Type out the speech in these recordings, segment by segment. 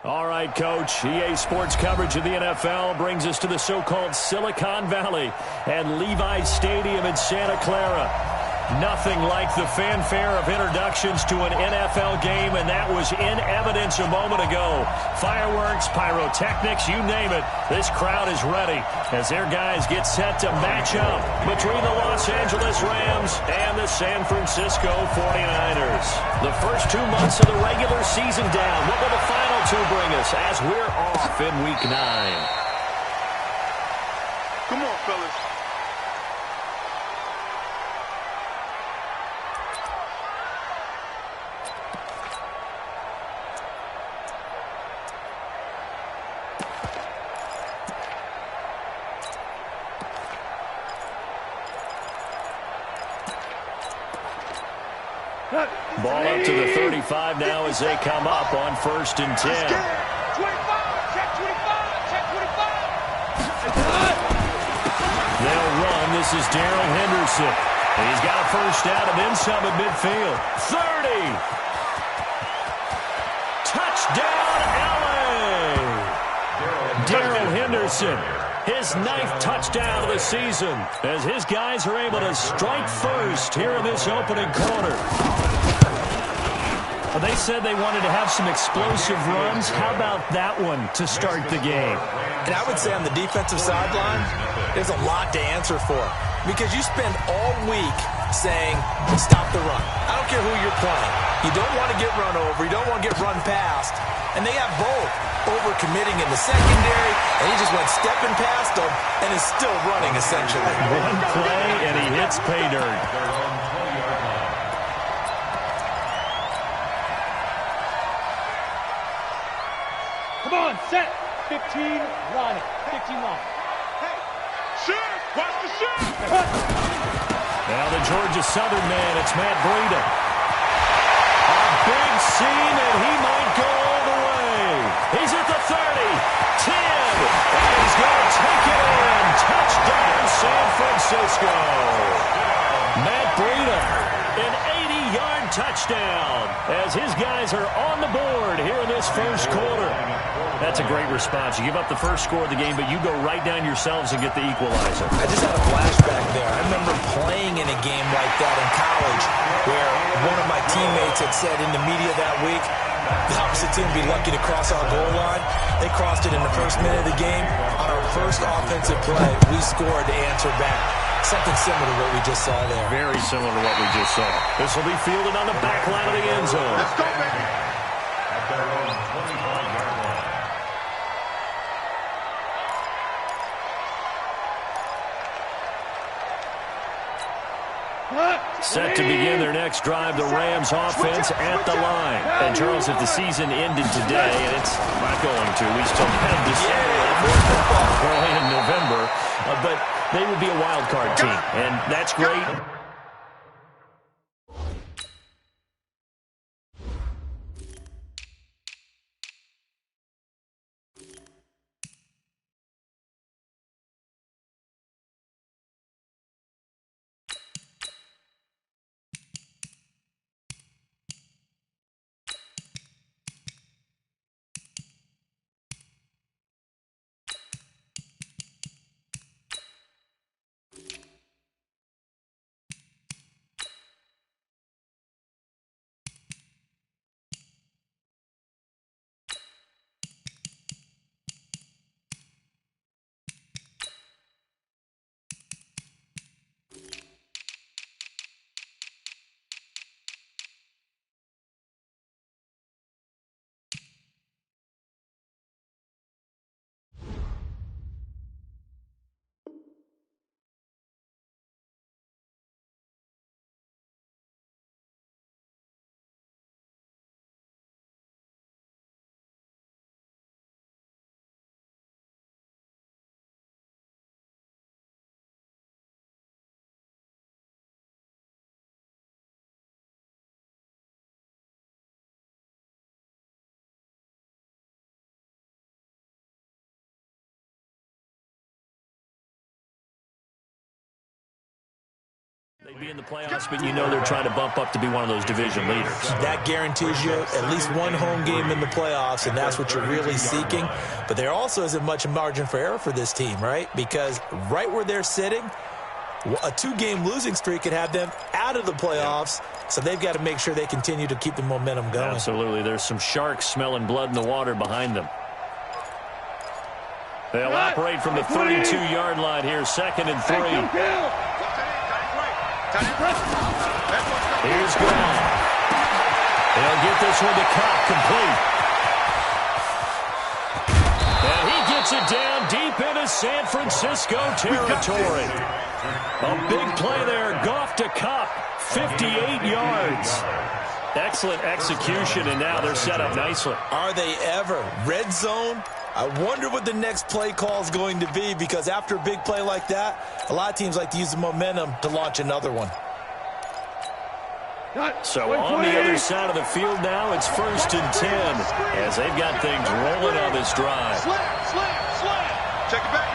All right, Coach. EA Sports coverage of the NFL brings us to the so-called Silicon Valley and Levi's Stadium in Santa Clara. Nothing like the fanfare of introductions to an NFL game, and that was in evidence a moment ago. Fireworks, pyrotechnics, you name it. This crowd is ready as their guys get set to match up between the Los Angeles Rams and the San Francisco 49ers. The first 2 months of the regular season down. What will the final two bring us as we're off in Week 9? Come on, fellas. Ball up to the 35 now as they come up on 1st and 10. 25, check 25, check 25. They'll run. This is Darrell Henderson. He's got a first down and then some at midfield. 30. Touchdown, LA. Darrell Henderson. His 9th touchdown of the season as his guys are able to strike first here in this opening quarter. Well, they said they wanted to have some explosive runs. How about that one to start the game? And I would say on the defensive sideline, there's a lot to answer for because you spend all week saying, stop the run. I don't care who you're playing. You don't want to get run over. You don't want to get run past. And they have both. Overcommitting in the secondary, and he just went stepping past them and is still running, essentially. One play, and he hits pay dirt. Come on, set. 15, run. 15 long. Hey, shoot! Watch the shoot! Now the Georgia Southern man, it's Matt Breida. A big scene, and he might go all the way. He's at the 30, 10, and he's going to take it in. Touchdown, San Francisco. Matt Breida, an 80-yard touchdown as his guys are on the board here in this first quarter. That's a great response. You give up the first score of the game, but you go right down yourselves and get the equalizer. I just had a flashback there. I remember playing in a game like that in college where one of my teammates had said in the media that week, the opposite team would be lucky to cross our goal line. They crossed it in the first minute of the game. On our first offensive play, we scored to answer back. Something similar to what we just saw there. Very similar to what we just saw. This will be fielded on the back line of the end zone. Let's go, baby. Set to begin their next drive, the Rams offense at the line. And Charles, if the season ended today, and it's not going to, we still have December early in November, but they would be a wild card team, and that's great. Be in the playoffs, but you know they're trying to bump up to be one of those division leaders. That guarantees you at least one home game in the playoffs, and that's what you're really seeking. But there also isn't much margin for error for this team, right? Because right where they're sitting, a 2-game losing streak could have them out of the playoffs, so they've got to make sure they continue to keep the momentum going. Absolutely. There's some sharks smelling blood in the water behind them. They'll operate from the 32-yard line here, 2nd and 3. Here's Gone. They'll get this one to Cobb, complete. And he gets it down deep into San Francisco territory. A big play there. Goff to Cobb, 58 yards. Excellent execution, and now they're set up nicely. Are they ever? Red zone? I wonder what the next play call is going to be, because after a big play like that, a lot of teams like to use the momentum to launch another one. So on the other side of the field now, it's 1st and 10 as they've got things rolling on this drive. Slam. Check it back.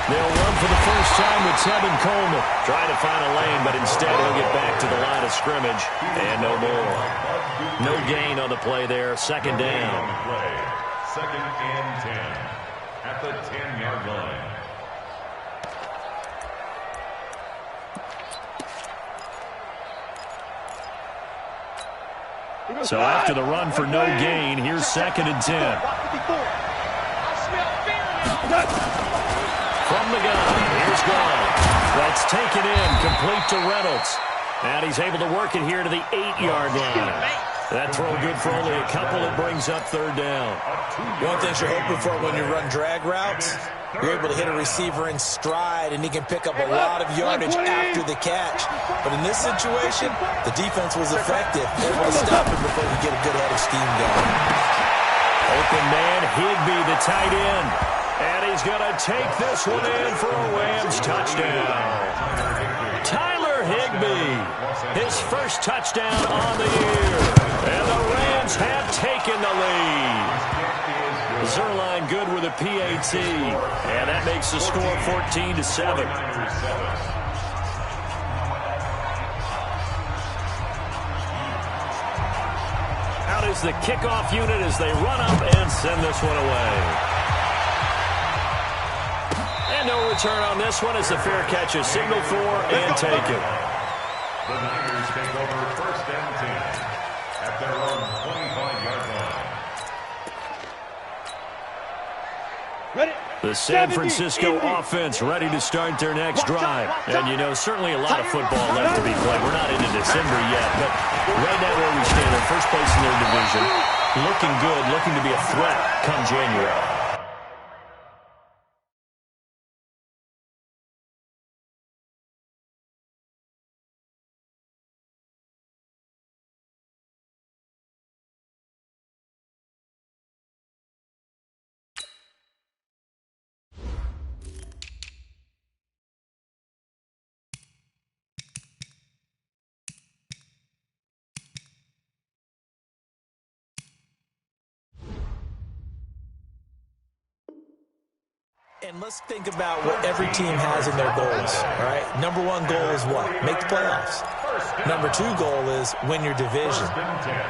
They'll run for the first time with Tevin Coleman. Trying to find a lane, but instead he'll get back to the line of scrimmage. And no more. No gain on the play there. 2nd down. 2nd and 10 at the 10-yard line. So after the run for no gain, here's 2nd and 10. From the gun, here's Gone. That's taken in, complete to Reynolds. And he's able to work it here to the 8-yard line. That throw good for only a couple. It brings up 3rd down. One of the things you're hoping for when you run drag routes, you're able to hit a receiver in stride, and he can pick up a lot of yardage after the catch. But in this situation, the defense was effective. They were stopping before you get a good head of steam going. Open man, Higbee, the tight end. And he's going to take this one in for a Rams touchdown. Tyler Higbee, his first touchdown on the year. And the Rams have taken the lead. Zerline good with a PAT. And that makes the score 14-7. Out is the kickoff unit as they run up and send this one away. And no return on this one as the fair catch is signaled for and taken. The Niners take over 1st and 10 at their own 25-yard line. The San Francisco offense ready to start their next drive. And, you know, certainly a lot of football left to be played. We're not into December yet, but right now where we stand, they're first place in their division, looking good, looking to be a threat come January. And let's think about what every team has in their goals, all right? Number 1 goal is what? Make the playoffs. Number 2 goal is win your division.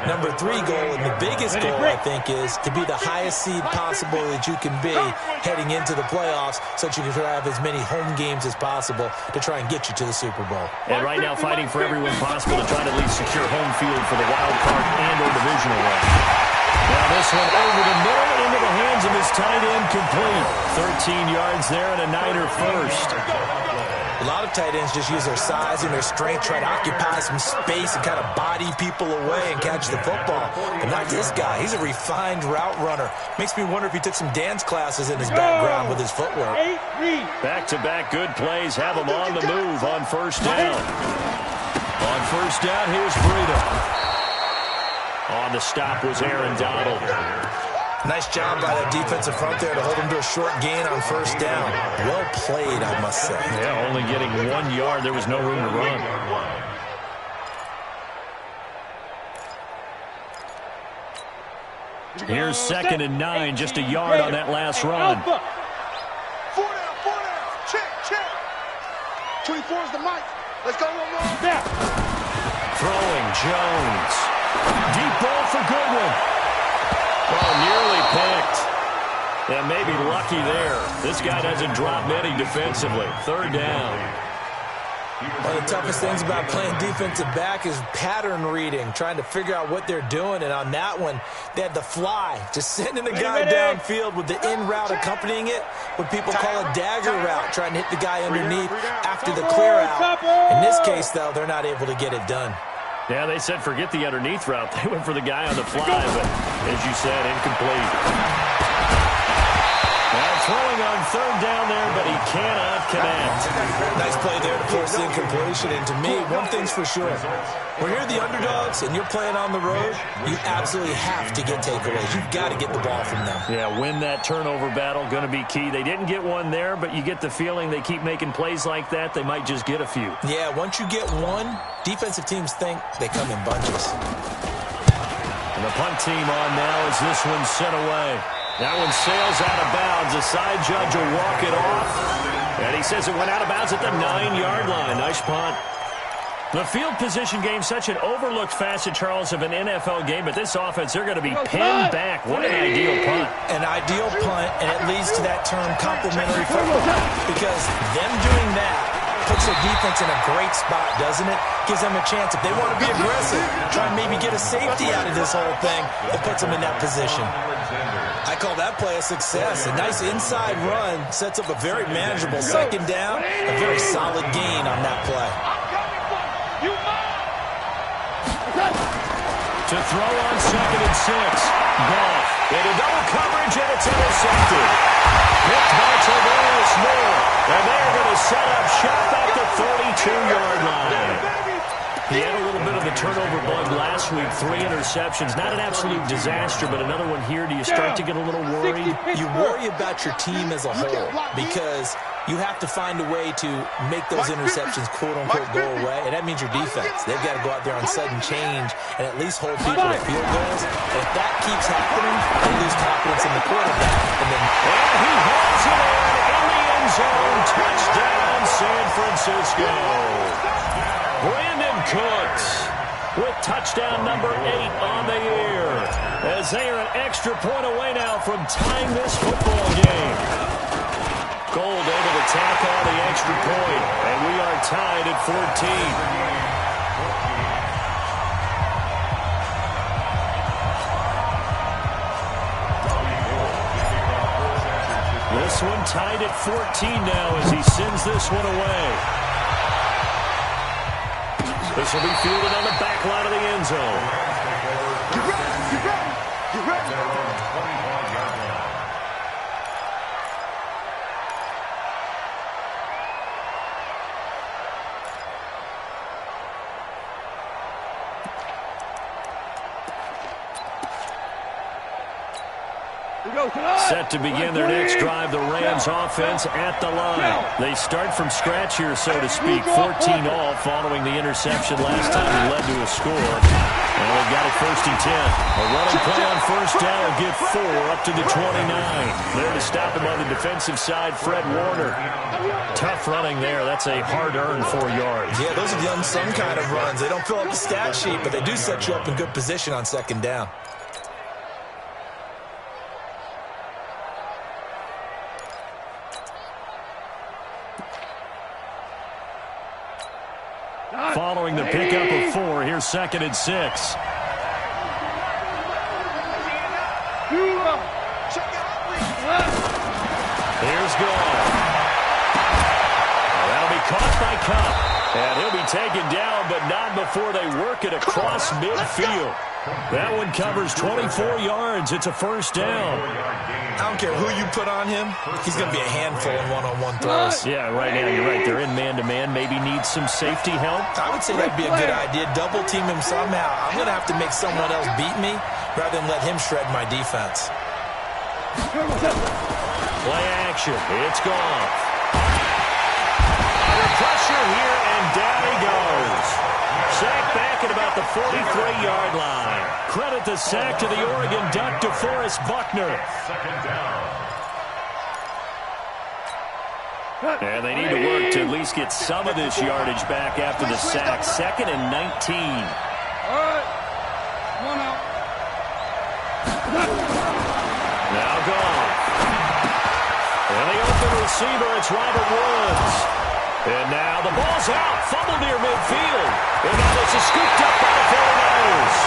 Number 3 goal, and the biggest goal, I think, is to be the highest seed possible that you can be heading into the playoffs so that you can have as many home games as possible to try and get you to the Super Bowl. And right now fighting for everyone possible to try to at least secure home field for the wild card and or divisional run. Now this one over the middle into the hands of his tight end, complete. 13 yards there and a Niner first. A lot of tight ends just use their size and their strength, try to occupy some space and kind of body people away and catch the football. But not this guy. He's a refined route runner. Makes me wonder if he took some dance classes in his background with his footwork. Back-to-back good plays have him on the move on 1st down. On 1st down, here's Breida. On the stop was Aaron Donald. Nice job by that defensive front there to hold him to a short gain on 1st down. Well played, I must say. Yeah, only getting 1 yard. There was no room to run. Here's 2nd and 9, just a yard on that last run. 4 down. Check. 24 is the mic. Let's go one more. Snap. Throwing Jones. Deep ball for Goodwin. Oh, nearly picked. Yeah, maybe lucky there. This guy doesn't drop many defensively. Third down. One of the toughest things about playing defensive back is pattern reading, trying to figure out what they're doing. And on that one, they had the fly, just sending the guy downfield with the in route accompanying it, what people call a dagger route, trying to hit the guy underneath after the clear out. In this case, though, they're not able to get it done. Yeah, they said forget the underneath route. They went for the guy on the fly, but as you said, incomplete. Throwing on third down there, but he cannot connect. Nice play there to force the incompletion. And to me, one thing's for sure. When you're the underdogs and you're playing on the road, you absolutely have to get takeaways. You've got to get the ball from them. Yeah, win that turnover battle, going to be key. They didn't get one there, but you get the feeling they keep making plays like that, they might just get a few. Yeah, once you get one, defensive teams think they come in bunches. And the punt team on now as this one's sent away. That one sails out of bounds. The side judge will walk it off. And he says it went out of bounds at the 9-yard line. Nice punt. The field position game, such an overlooked facet, Charles, of an NFL game. But this offense, they're going to be pinned back. What an ideal punt. An ideal punt, and it leads to that term complementary football. Because them doing that puts their defense in a great spot, doesn't it? Gives them a chance. If they want to be aggressive, try and maybe get a safety out of this whole thing, it puts them in that position. I call that play a success. A nice inside run sets up a very manageable second down, a very solid gain on that play. To throw on 2nd and 6. Goff into double coverage, and it's intercepted. Picked by Tavares Moore. And they're going to set up shop at the 32-yard line. He had a little bit of the turnover bug last week, 3 interceptions. Not an absolute disaster, but another one here. Do you start to get a little worried? You worry about your team as a whole because you have to find a way to make those interceptions, quote-unquote, go away, and that means your defense. They've got to go out there on sudden change and at least hold people to field goals. And if that keeps happening, they lose confidence in the quarterback. And he hauls it in the end zone. Touchdown, San Francisco. Brandon Cooks with touchdown number 8 on the year, as they are an extra point away now from tying this football game. Gold able to tack on the extra point, and we are tied at 14. This one tied at 14 now as he sends this one away. This will be fielded on the back line of the end zone. Get ready, get ready, get ready. Set to begin their next drive, the Rams offense at the line. They start from scratch here, so to speak. 14 all following the interception last time he led to a score. And they've got it 1st and 10. A running play on 1st down will get 4 up to the 29. There to stop him on the defensive side, Fred Warner. Tough running there. That's a hard-earned 4 yards. Yeah, those are the unsung kind of runs. They don't fill up the stat sheet, but they do set you up in good position on 2nd down. Following the pickup of 4, here's 2nd and 6. Here's Goff. That'll be caught by Cup. And he'll be taken down, but not before they work it across midfield. That one covers 24 yards. It's a 1st down. I don't care who you put on him. He's going to be a handful in one-on-one throws. Yeah, right now you're right. They're in man-to-man. Maybe needs some safety help. I would say that'd be a good idea. Double team him somehow. I'm going to have to make someone else beat me rather than let him shred my defense. Play action. It's gone. Under pressure here, and down he goes. Sack back at about the 43-yard line. Credit the sack to the Oregon Duck, DeForest Buckner. 2nd down. And they need to work to at least get some of this yardage back after the sack. 2nd and 19. All right. Come on out. Now gone. And the open receiver, it's Robert Woods. And now the ball's out. Fumble near midfield. And now this is scooped up by the 49ers.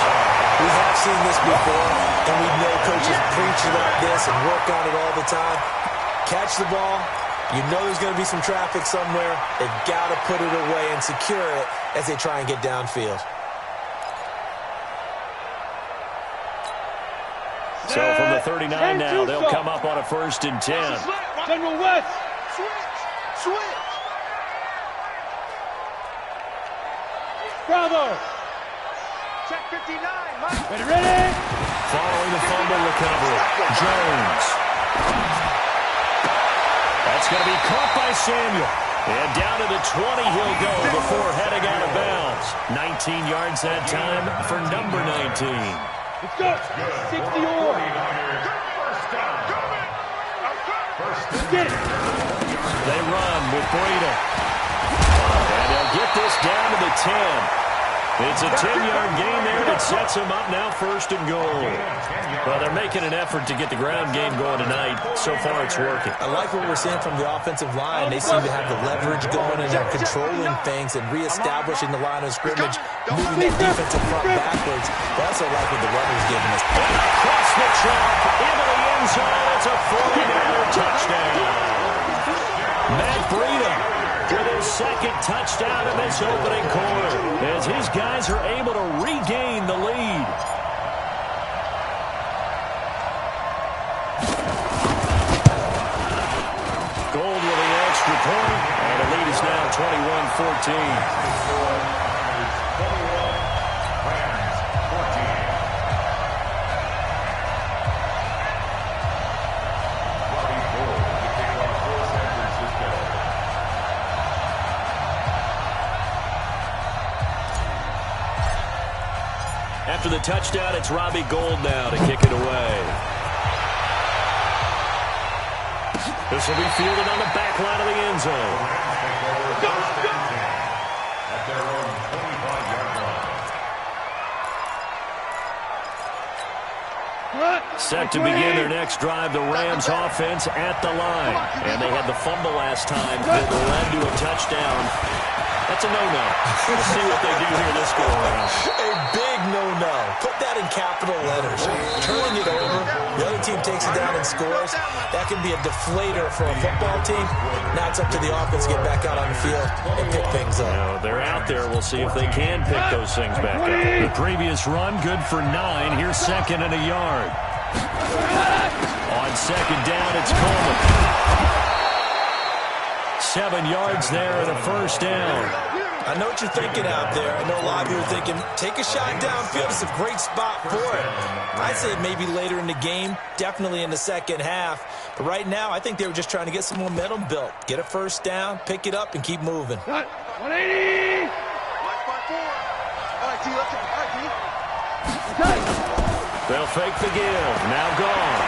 We have seen this before, and we know coaches preach about this and work on it all the time. Catch the ball. You know there's going to be some traffic somewhere. They've got to put it away and secure it as they try and get downfield. So from the 39 now, they'll come up on a 1st and 10. General West. Switch. Bravo. Check 59, Mike. Ready? Following the fumble recovery, Jones. That's going to be caught by Samuel. And down to the 20 he'll go before heading out of bounds. 19 yards that time for number 19. Let's go. 60 or. Get it. They run with Breida. And they'll get this down to the 10. It's a 10-yard gain there that sets them up now 1st and goal. Well, they're making an effort to get the ground game going tonight. So far, it's working. I like what we're seeing from the offensive line. They seem to have the leverage going, and they're controlling things and reestablishing the line of scrimmage, moving that defensive front backwards. They also like what the runner's giving us. Across the track, into the end zone. It's a 49er touchdown. Matt Breida with his 2nd touchdown in this opening quarter, as his guys are able to regain the lead. Gold with the extra point, and the lead is now 21-14. After the touchdown, it's Robbie Gould now to kick it away. This will be fielded on the back line of the end zone. At their own 25-yard line. Set to begin their next drive, the Rams offense at the line. And they had the fumble last time that led to a touchdown. That's a no-no. We'll see what they do here this go around. A big no-no. Put that in capital letters. Turning it over, the other team takes it down and scores. That can be a deflator for a football team. Now it's up to the offense to get back out on the field and pick things up. You know, they're out there. We'll see if they can pick those things back up. The previous run, good for 9. Here's 2nd and a yard. On 2nd down, it's Coleman. 7 yards there and a 1st down. I know what you're thinking out there. I know a lot of you are thinking, take a shot downfield. It's a great spot for it. I'd say maybe later in the game, definitely in the 2nd half. But right now, I think they were just trying to get some momentum built. Get a 1st down, pick it up, and keep moving. 180. All right, T, let's go. All right, T. Okay. They'll fake the give. Now gone.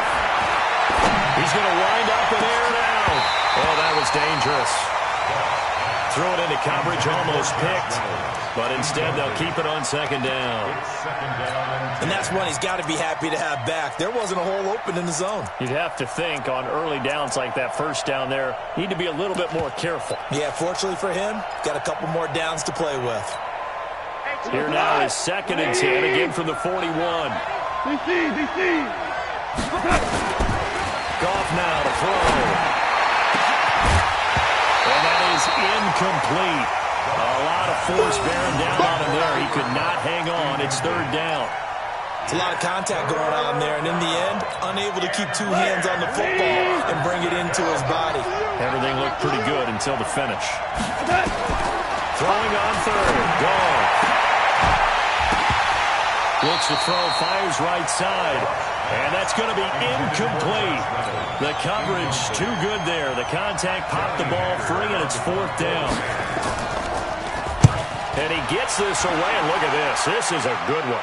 He's going to wind up and air it out. Oh, that was dangerous. Throw it into coverage, almost picked. But instead, they'll keep it on 2nd down. And that's one he's got to be happy to have back. There wasn't a hole open in the zone. You'd have to think on early downs like that 1st down there, need to be a little bit more careful. Yeah, fortunately for him, got a couple more downs to play with. Here now is 2nd and 10, again from the 41. DC. Goff now to throw. And that is incomplete. A lot of force bearing down on him there. He could not hang on. It's 3rd down. It's a lot of contact going on there, and in the end, unable to keep 2 hands on the football and bring it into his body. Everything looked pretty good until the finish. Throwing on 3rd. Goff. Looks to throw, fires right side. And that's going to be incomplete. The coverage too good there. The contact popped the ball free, and it's 4th down. And he gets this away, and look at this. This is a good one.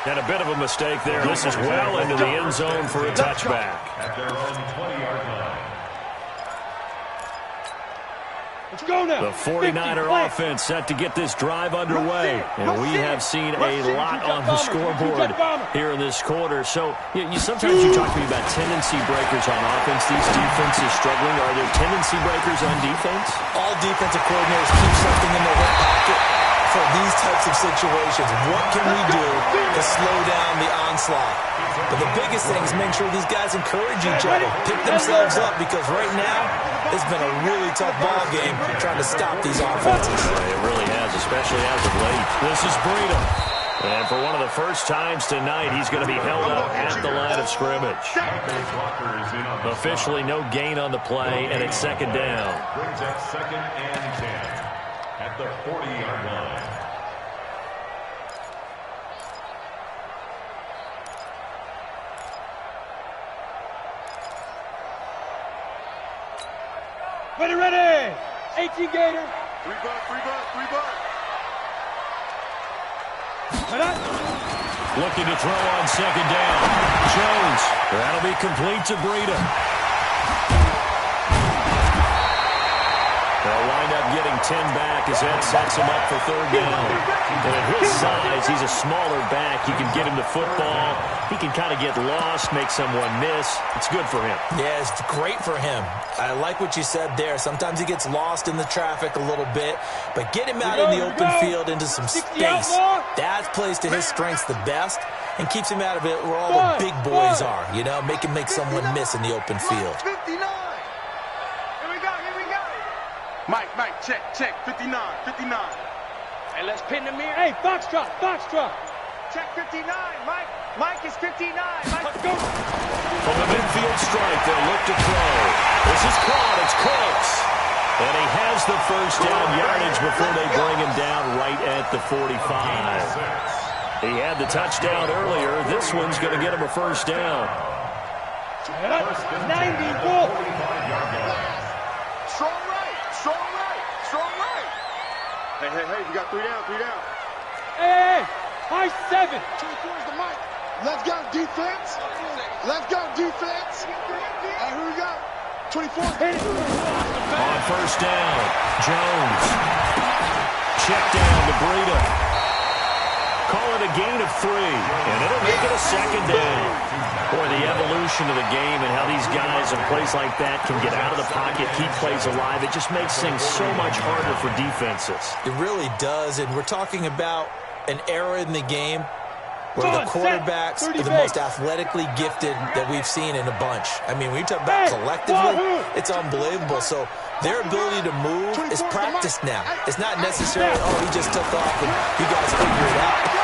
And a bit of a mistake there. This is well into the end zone for a touchback. At their own 20-yard line. Let's go now. The 49er offense set to get this drive underway. And we have seen a lot on the scoreboard here in this quarter. So sometimes you talk to me about tendency breakers on offense. These defenses struggling. Are there tendency breakers on defense? All defensive coordinators keep something in their hip pocket for these types of situations. What can we do to slow down the onslaught? But the biggest thing is make sure these guys encourage each other, pick themselves up, because right now it's been a really tough ball game trying to stop these offenses. It really has, especially as of late. This is Breida. And for one of the first times tonight, he's going to be held up at the line of scrimmage. Officially no gain on the play, and it's second down. Brings up 2nd and 10 at the 40-yard line. Ready, ready. 18 Gator. 3 buck. Looking to throw on second down. Jones. That'll be complete to Breida. They'll wind up getting 10 back as that sets him up for third down. And at his size, he's a smaller back. You can get him the football. He can kind of get lost, make someone miss. It's good for him. Yeah, it's great for him. I like what you said there. Sometimes he gets lost in the traffic a little bit, but get him out in the open field into some space. That plays to his strengths the best and keeps him out of it where all the big boys are. You know, make him make someone miss in the open field. 59. Mike, check, 59. Hey, let's pin the mirror. Hey, Foxtrot. Check 59, Mike. Mike is 59. Let's go. From the midfield strike, they'll look to throw. This is caught. It's close. And he has the first down yardage before they bring him down right at the 45. He had the touchdown earlier. This one's going to get him a first down. 90, bull. Strong right. Hey, we got 3 down. Hey, high 7. 24 is the mic. Let's go, defense. Hey, who we got? 24. On first down, Jones. Check down to Breida. Call it a gain of 3, and it'll make it a second down. Boy, the evolution of the game and how these guys in plays like that can get out of the pocket, keep plays alive, it just makes things so much harder for defenses. It really does, and we're talking about an era in the game where the quarterbacks are the most athletically gifted that we've seen in a bunch. I mean, when you talk about collectively, it's unbelievable. So their ability to move is practiced now. It's not necessarily, he just took off and you guys figure it out.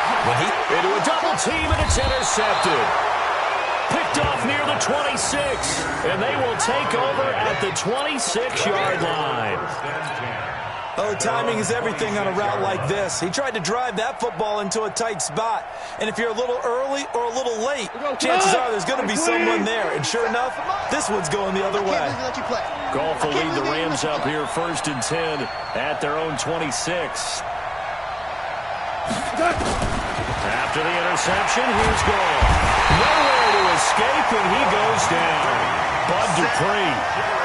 Into a double team, and it's intercepted. Picked off near the 26, and they will take over at the 26-yard line. Oh, timing is everything on a route like this. He tried to drive that football into a tight spot. And if you're a little early or a little late, chances are there's going to be someone there. And sure enough, this one's going the other way. Goff will lead the Rams up here 1st and 10 at their own 26. After the interception, here's Goff. Nowhere to escape, and he goes down. Bud Dupree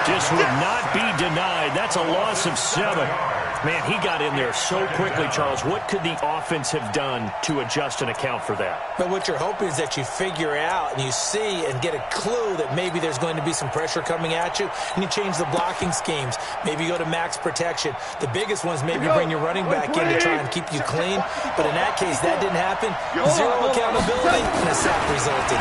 just would not be denied. That's a loss of 7. Man, he got in there so quickly, Charles. What could the offense have done to adjust and account for that? But what you're hoping is that you figure out and you see and get a clue that maybe there's going to be some pressure coming at you, and you change the blocking schemes. Maybe you go to max protection. The biggest one is maybe bring your running back in to try and keep you clean. But in that case, that didn't happen. Zero accountability, and a sack resulted.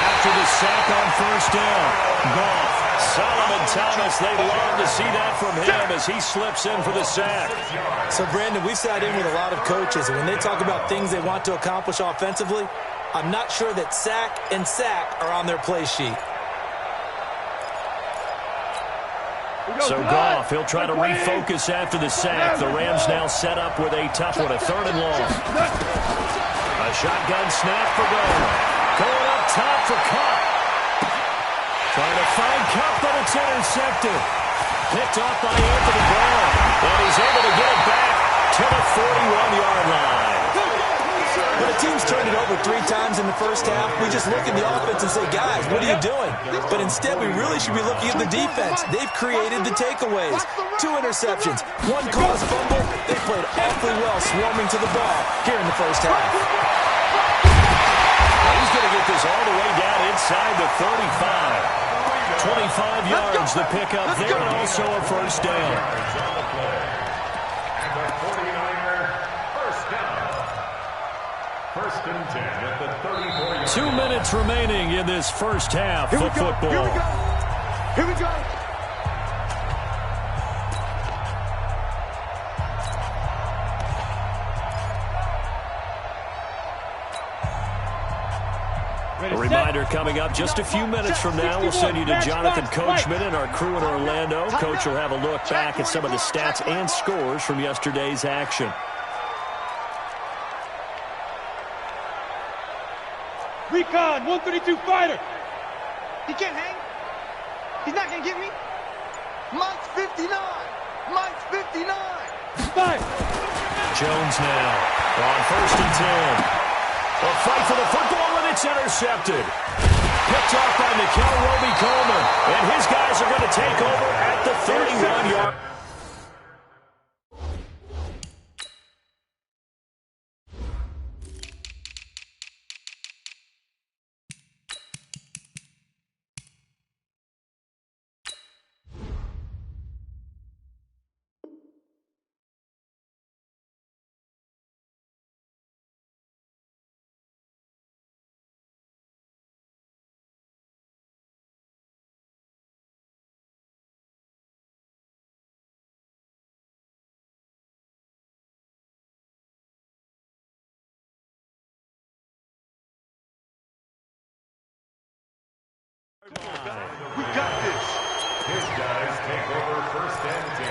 After the sack on first down, Goff, Solomon Thomas, they'd love to see that from him as he slips in for the sack. So, Brandon, we've sat in with a lot of coaches, and when they talk about things they want to accomplish offensively, I'm not sure that sack and sack are on their play sheet. So Goff, he'll try to refocus after the sack. The Rams now set up with a tough one, a 3rd and long. A shotgun snap for Goff. Going up top for Cup. Trying to find Cup, but it's intercepted. Picked off by Anthony Brown. And he's able to get it back to the 41-yard line. When a team's turned it over 3 times in the first half, we just look at the offense and say, guys, what are you doing? But instead, we really should be looking at the defense. They've created the takeaways. 2 interceptions, 1 caused fumble. They played awfully well swarming to the ball here in the first half. He's going to get this all the way down inside the 35. 25 yards the pickup there, and also a first down. And the 49er, first down. First and 10 at the 34-yard. 2 minutes remaining in this first half of football. Here we go. Here we go. A reminder coming up just a few minutes from now. We'll send you to Jonathan Coachman and our crew in Orlando. Coach will have a look back at some of the stats and scores from yesterday's action. Recon, 132 fighter. He can't hang. He's not going to get me. Mike's 59. Mike's 59. Five. Jones now on first and 10. A fight for the football, and it's intercepted. Picked off by Nikel Roby-Coleman, and his guys are going to take over at the 31-yard. We got this. His guys take over first and 10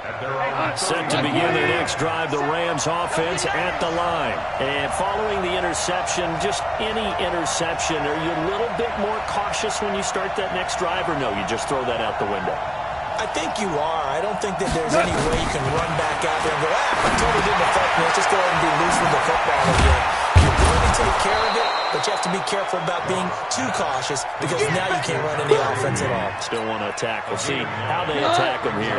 at their own. Set to begin their next drive, the Rams offense at the line. And following the interception, just any interception, are you a little bit more cautious when you start that next drive, or no, you just throw that out the window? I think you are. I don't think that there's any way you can run back out there and go, it totally didn't affect me. Let's just go ahead and be loose with the football again. You're going to take care of it, but you have to be careful about being too cautious because now you can't run any offense at all. Still want to attack. We'll see how they attack them here.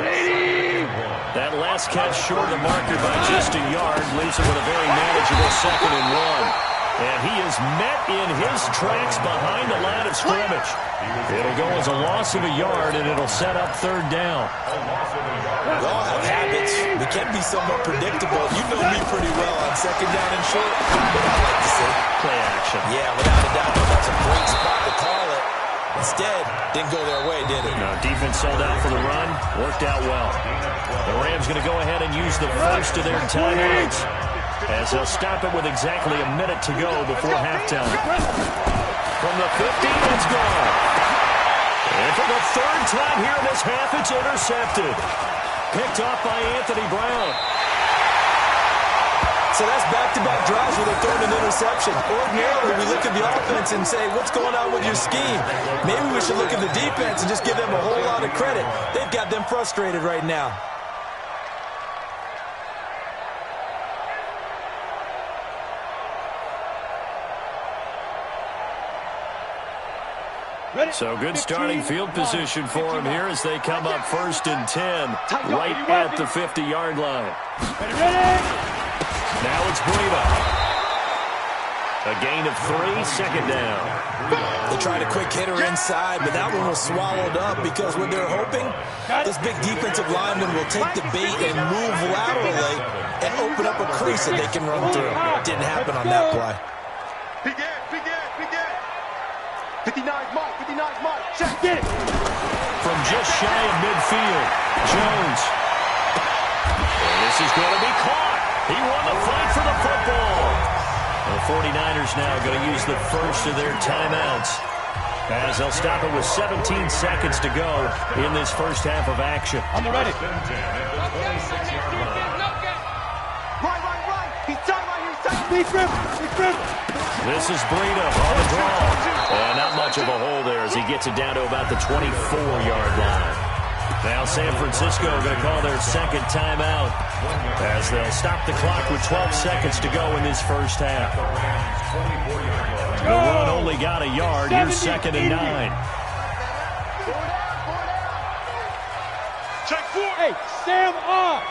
That last catch short of the marker by just a yard leaves him with a very manageable 2nd and 1. And he is met in his tracks behind the line of scrimmage. It'll go as a loss of a yard, and it'll set up 3rd down. We all have habits. We can be somewhat predictable. You know me pretty well on 2nd down and short. What I like to say. Play action. Yeah, without a doubt, that's a great spot to call it. Instead, didn't go their way, did it? No, defense sold out for the run. Worked out well. The Rams going to go ahead and use the first of their timeouts, as they'll stop it with exactly a minute to go before halftime. From the 15, it's gone. And for the 3rd time here in this half, it's intercepted. Picked off by Anthony Brown. So that's back-to-back drives where they're throwing an interception. Ordinarily, we look at the offense and say, what's going on with your scheme? Maybe we should look at the defense and just give them a whole lot of credit. They've got them frustrated right now. So good starting field position for him here as they come up 1st and 10, right at the 50-yard line. Now it's Breida. A gain of 3, 2nd down. They tried a quick hitter inside, but that one was swallowed up because what they're hoping, this big defensive lineman will take the bait and move laterally and open up a crease that they can run through. Didn't happen on that play. Big Ed. 59's Mike. 59's Mike. Check it. From just shy of midfield, Jones. And this is going to be caught. He won the fight for the football. The 49ers now going to use the first of their timeouts, as they'll stop it with 17 seconds to go in this first half of action. On the ready. Right. He's tight right here. Big grip. This is Breida on the draw. Not much of a hole there as he gets it down to about the 24-yard line. Now San Francisco going to call their second timeout as they'll stop the clock with 12 seconds to go in this first half. The run only got a yard. Here's 2nd and 9. Check 4. Hey, Sam on.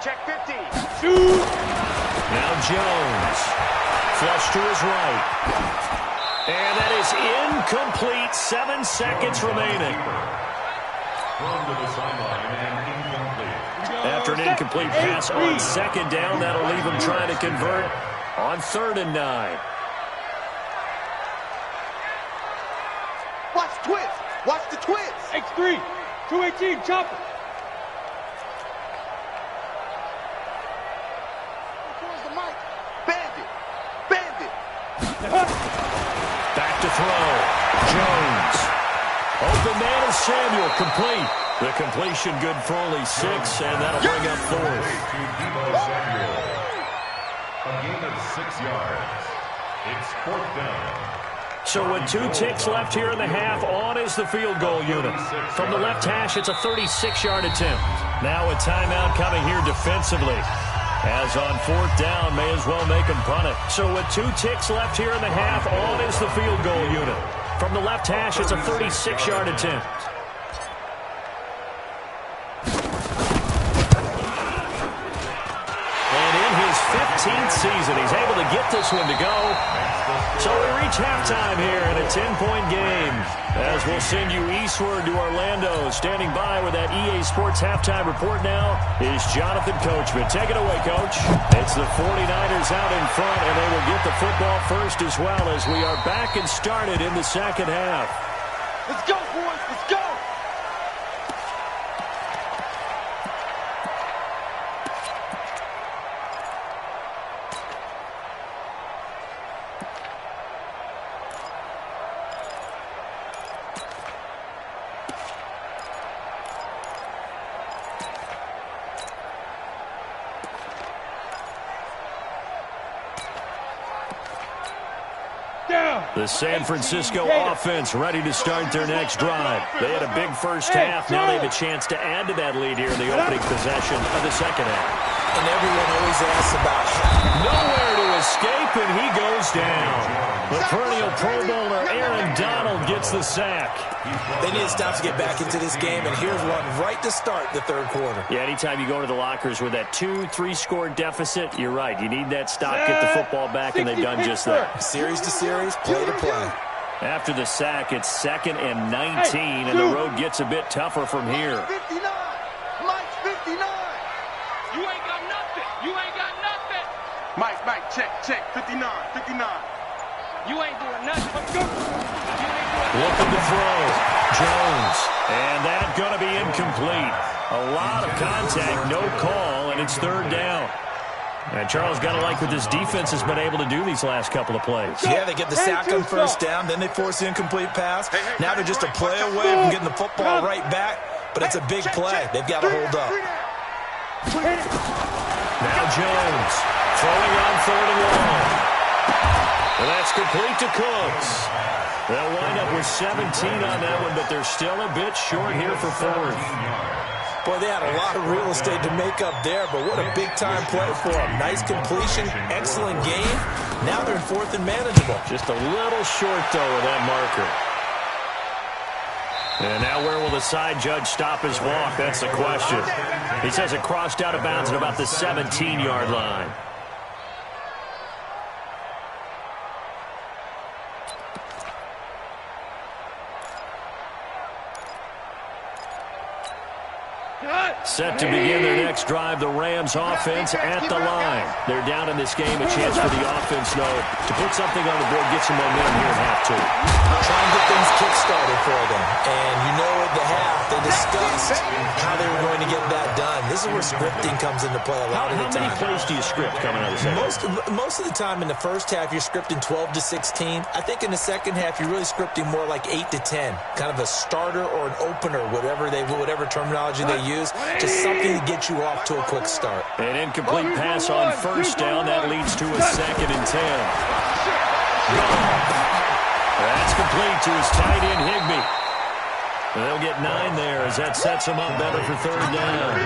Check 50. Shoot. Now Jones. Flush to his right. And that is incomplete. 7 seconds remaining. Thrown to the sideline and incomplete. After an incomplete pass on 2nd down, that'll leave him trying to convert on 3rd and 9. Watch the twist. Watch the twist. X3. 218. Chopper. Towards the mic. Bandit. Bandit. Back to throw. Jones. Open man is Samuel. Complete. The completion good for only 6, and that'll bring up 4th. To Deebo Samuel. A gain of 6 yards. It's 4th down. So with 2 ticks left here in the half, on is the field goal unit. From the left hash, it's a 36-yard attempt. Now a timeout coming here defensively. As on 4th down, may as well make them punt it. So with 2 ticks left here in the half, on is the field goal unit. From the left hash, it's a 36-yard attempt. And in his 15th season, he's able to get this one to go. So we reach halftime here in a 10-point game. As we'll send you eastward to Orlando. Standing by with that EA Sports halftime report now is Jonathan Coachman. Take it away, Coach. It's the 49ers out in front, and they will get the football first as well as we are back and started in the second half. Let's go, boys. Let's go. The San Francisco offense ready to start their next drive. They had a big first half. Now they have a chance to add to that lead here in the opening possession of the second half. And everyone always asks about nowhere to escape, and he goes down. The perennial Pro Bowler Aaron Donald gets the sack. They need to stop to get back into this game, and here's one right to start the third quarter. Yeah, anytime you go to the lockers with that 2-3 score deficit, you're right. You need that stop, get the football back, and they've done just that. Series to series, play to play. After the sack, it's 2nd and 19, and the road gets a bit tougher from here. Mike's 59. Mike's 59. You ain't got nothing. You ain't got nothing. Mike, check. 59. You ain't doing nothing. Let's go. Looking to throw. Jones. And that's going to be incomplete. A lot of contact, no call, and it's 3rd down. And Charles got to like what this defense has been able to do these last couple of plays. Yeah, they get the sack on 1st down, then they force the incomplete pass. Now they're just a play away from getting the football right back, but it's a big play. They've got to hold up. Now Jones throwing on 3rd and long. And that's complete to Cooks. They'll wind up with 17 on that one, but they're still a bit short here for 4th. Boy, they had a lot of real estate to make up there, but what a big-time play for them. Nice completion, excellent game. Now they're in 4th and manageable. Just a little short, though, of that marker. And now where will the side judge stop his walk? That's the question. He says it crossed out of bounds at about the 17-yard line. Set to begin their next drive, the Rams offense at the line. They're down in this game. A chance for the offense, though, to put something on the board, get some momentum here in half 2. Try and get things kick-started for them. And you know at the half, they discussed just how they were going to get that done. This is where scripting comes into play a lot of the time. How many plays do you script coming out of the second? Most of the time in the first half, you're scripting 12 to 16. I think in the second half, you're really scripting more like 8 to 10, kind of a starter or an opener, whatever terminology they use, just something to get you off to a quick start. An incomplete pass on first down. That leads to a 2nd and 10. That's complete to his tight end, Higbee. They'll get 9 there as that sets them up better for 3rd down.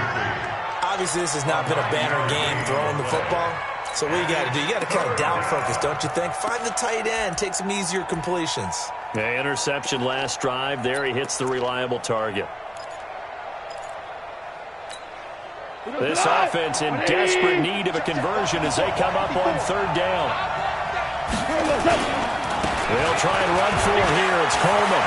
Obviously, this has not been a banner game throwing the football. So what you got to do, you got to kind of down focus, don't you think? Find the tight end, take some easier completions. Yeah, interception last drive. There he hits the reliable target. This offense in desperate need of a conversion as they come up on 3rd down. They'll try and run for it here. It's Coleman.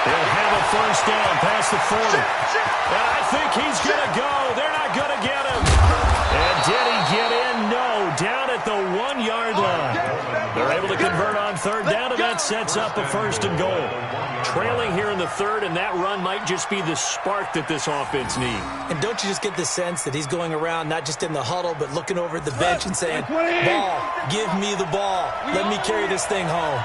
They'll have a 1st down past the 40. And I think he's going to go. They're not going to get him. And did he get in? No. Down at the 1-yard line. They're able to convert on 3rd down, and that sets up a 1st and goal. Trailing here in the 3rd, and that run might just be the spark that this offense needs. And don't you just get the sense that he's going around, not just in the huddle, but looking over at the bench and saying, ball, give me the ball. Let me carry this thing home.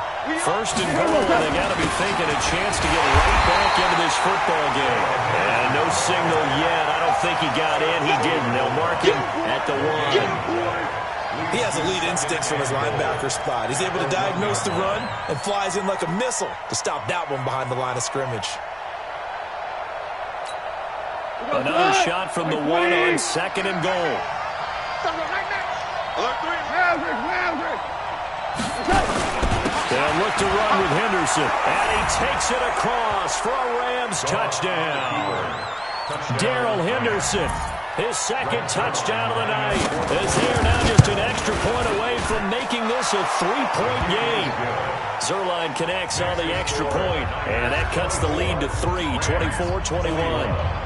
1st and goal, and they got to be thinking a chance to get right back into this football game. And no signal yet. I don't think he got in. He didn't. They'll mark him at the 1. He has elite instincts from his linebacker spot. He's able to diagnose the run and flies in like a missile to stop that one behind the line of scrimmage. Another shot from the 1 on 2nd and goal. They'll look to run with Henderson. And he takes it across for a Rams touchdown. Darrell Henderson. His 2nd touchdown of the night, as they are now just an extra point away from making this a 3-point game. Zuerlein connects on the extra point, and that cuts the lead to 3, 24-21.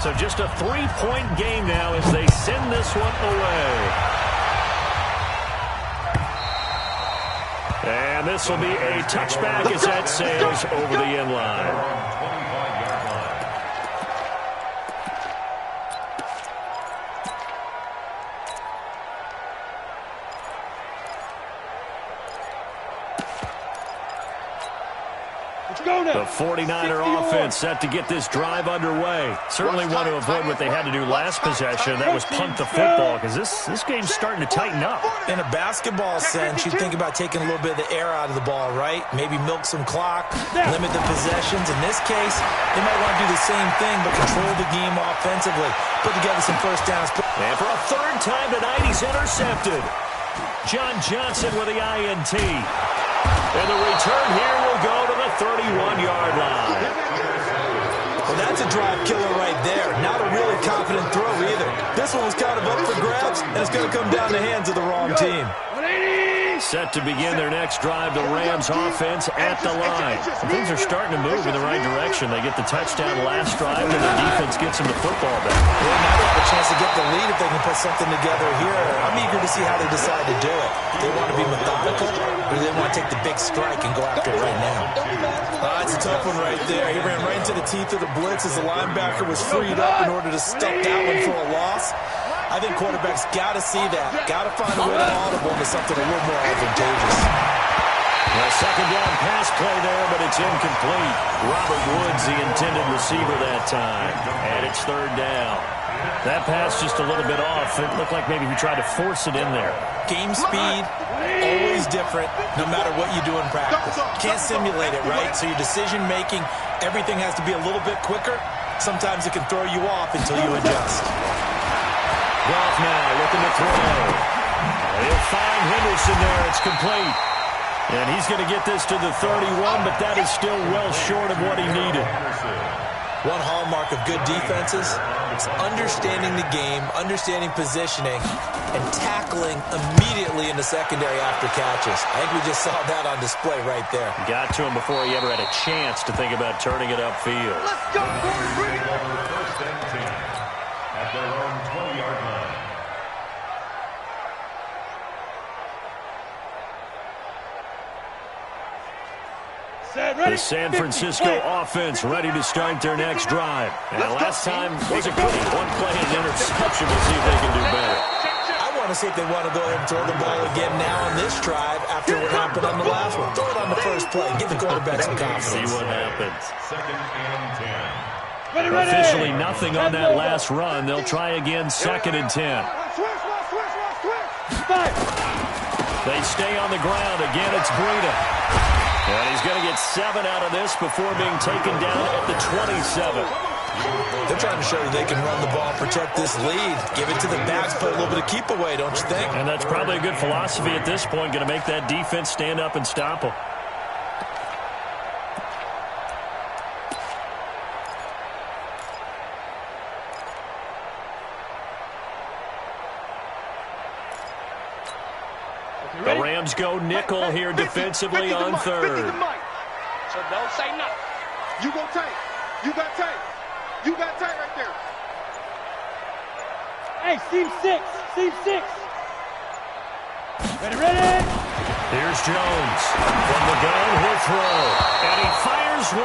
So just a 3-point game now as they send this one away. And this will be a touchback as that sails over the end line. The 49er offense set to get this drive underway. Certainly want to avoid what they had to do last possession. That was punt the football, because this game's starting to tighten up. In a basketball sense, you think about taking a little bit of the air out of the ball, right? Maybe milk some clock, limit the possessions. In this case, they might want to do the same thing, but control the game offensively. Put together some 1st downs. And for a 3rd time tonight, he's intercepted. John Johnson with the INT. And the return here will go to the 31-yard line. Well, that's a drive killer right there. Not a really confident throw either. This one was kind of up for grabs, and it's going to come down the hands of the wrong team. Set to begin their next drive, the Rams offense at the line. Things are starting to move in the right direction. They get the touchdown last drive, and their defense gets them the football back. Well, now they have a chance to get the lead if they can put something together here. I'm eager to see how they decide to do it. They want to be methodical, or they want to take the big strike and go after it right now. It's a tough one right there. He ran right into the teeth of the blitz as the linebacker was freed up in order to stuff that one for a loss. I think quarterbacks got to see that. Got to find a way to audible into something a little more advantageous. A 2nd down pass play there, but it's incomplete. Robert Woods, the intended receiver that time. And it's 3rd down. That pass just a little bit off. It looked like maybe he tried to force it in there. Game speed, always different, no matter what you do in practice. Can't simulate it, right? So your decision-making, everything has to be a little bit quicker. Sometimes it can throw you off until you adjust. Goff now looking to throw. He'll find Henderson there. It's complete. And he's going to get this to the 31, but that is still well short of what he needed. One hallmark of good defenses is understanding the game, understanding positioning, and tackling immediately in the secondary after catches. I think we just saw that on display right there. Got to him before he ever had a chance to think about turning it upfield. Let's go, Corey. Bring it on. First and 10 at their own 20-yard line. The San Francisco offense ready to start their next drive. And last time wasn't pretty. One play and an interception. We'll see if they can do better. I want to see if they want to go ahead and throw the ball again now on this drive after what happened on the last one. Throw it on the first play. Give the quarterback some confidence. See what happens. Second and 10. Officially nothing on that last run. They'll try again second and 10. Switch. They stay on the ground. Again, it's Breida. And he's going to get 7 out of this before being taken down at the 27. They're trying to show you they can run the ball, protect this lead. Give it to the backs, put a little bit of keep away, don't you think? And that's probably a good philosophy at this point, going to make that defense stand up and stop them. The Rams go nickel here defensively on third. So don't say nothing. You go tight. You got tight. You got tight right there. Hey, seam 6. Ready. Here's Jones. From the gun, he'll throw. And he fires one.